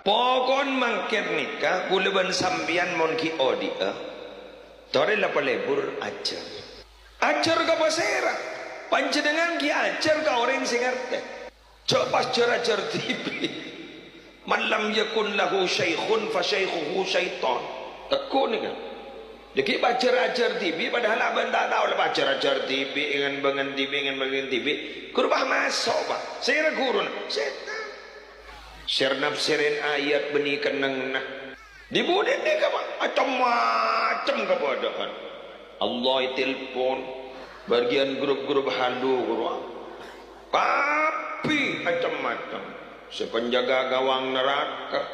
pokon mangkir nikah kuleban sambian mon ki odia tore la pelebur ajar ka pasera panjenengan ki ajar ka orang sing ngerti cok pas ajar TV man lam yakun lahu syaikhun fa syaikhuhu syaitan tekun ni kan jadi ajar TV padahal abang tak tahu lah ajar TV ingin bangun TV kurubah masuk pak saya guru setan share nafsirin ayat benih kenang nah dibunuh ni ke pak macam-macam kebodohan Allah telepon bagian grup-grup halu guru tapi macam-macam sepenjaga gawang neraka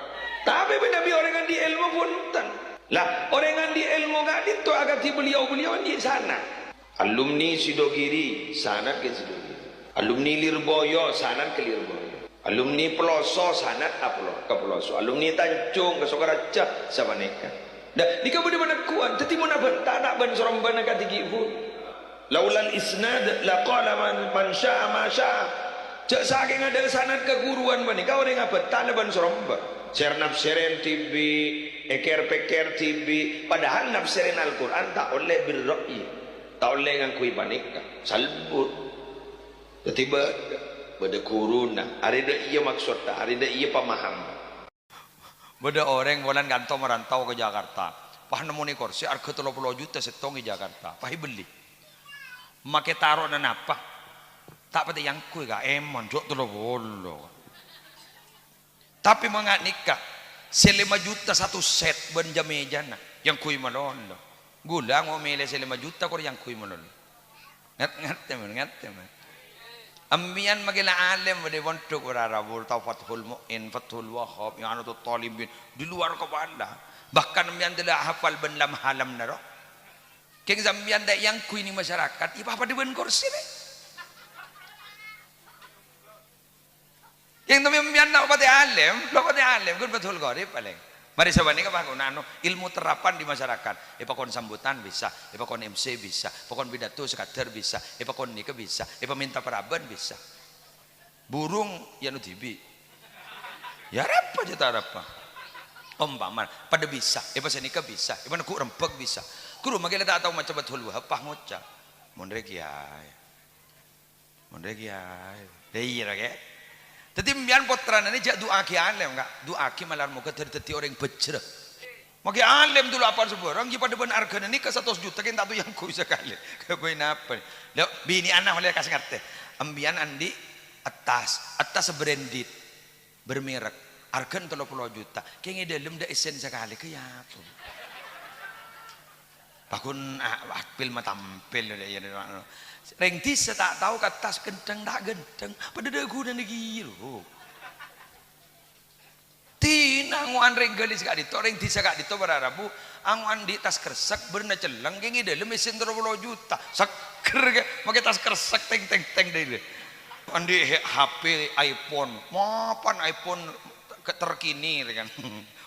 tapi nabi orang yang di ilmu pun tan lah orang yang di ilmu gak itu agak di beliau di sana alumni Sidogiri sanad ke Sidogiri alumni Lirboyo sanad ke Lirboyo alumni Peloso sanad ke Peloso alumni Tanjung ke Sokaraja sama nikah dah nikah benar-benar kuat tetapi mana bentar nak ben sorong ben kat tigibu laulal isnad laqala man syaa ma syaa cak saking ada sanad keguruan menikah orang apa tak ada ben sorong ben share nafsirin TV eker-peker TV padahal nafsirin Al-Quran tak oleh birra'i tak oleh ngakui panikah salbut tiba beda kuruna ada iya maksud tak ada iya pemaham beda orang bulan kantong merantau ke Jakarta pah nemu ni kursi harga 30 juta setong di Jakarta pah beli make taruh dan apa tak pada yang kui gak emon jok 30 tapi mengat nikah 5 juta satu set benja mejana yang kui malon gula mau milih 5 juta kor yang kui malon ngat teman ambian magila alim de wontok ora bur tau fathul muin fathul wahhab yang anu talibin di luar kepala bahkan ambian tidak hafal ben lam halam naro keng sambian dak yang kui ni masyarakat ipa apa di ben kursi ni yang namanya ambian nak pati alim kun betul gorip paling mari sabani ka bangunan ilmu terapan di masyarakat ipakon sambutan bisa ipakon MC bisa ipakon pidato sekadar bisa ipakon nikah bisa minta paraban bisa burung ya nu tibi ya apa jata apa umpaman pada bisa ipa senika bisa ipa ku rempek bisa guru magila tak tahu macam betul apa ngucap mondre kiai dei rage jadi mbian potran ini jak doa ki alim enggak doa ki malar muka terteti orang bejrek maki alim dulu apa seborang ki pada ben argana ni ke 100 juta kan tak tu yang ku sekali ke koin apa lho bini anak oleh kasih ngerti ambian andi atas branded bermerek argan 30 juta kenge dalam dak isen sekali ke ya apa bakun akpil matampil ya reng disa tak tahu katas gendeng tak gendeng pada dagu dan giro tina nguan reng galis kak dito reng disa kak dito berarabu anguan di tas kersek berna celeng kengi dalam mesin 30 juta saker pakai tas kersek teng deh andi HP iPhone mapan iPhone terkini kan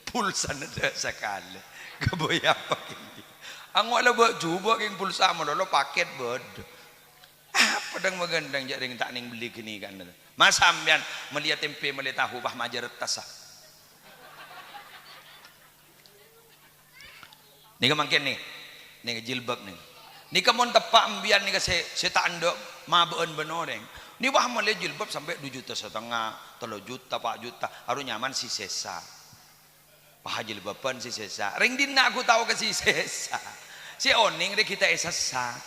pulsa ada sekali keboya apa ini anguan lah buat coba keng pulsa modal paket bodoh pedang megandang jak ring tak ning beli gini kan mas sampean melihat tempe melihat tahu bah majar tasah nih mangken nih jilbab nih kamu tepak ambian nih saya tak andok mabeun benoreng nih bah melihat jilbab sampai 2,5 juta 3 juta 4 juta harus nyaman si sesa bah jilbaban si sesa ring dina aku tahu ke si sesa si oning deh kita esasa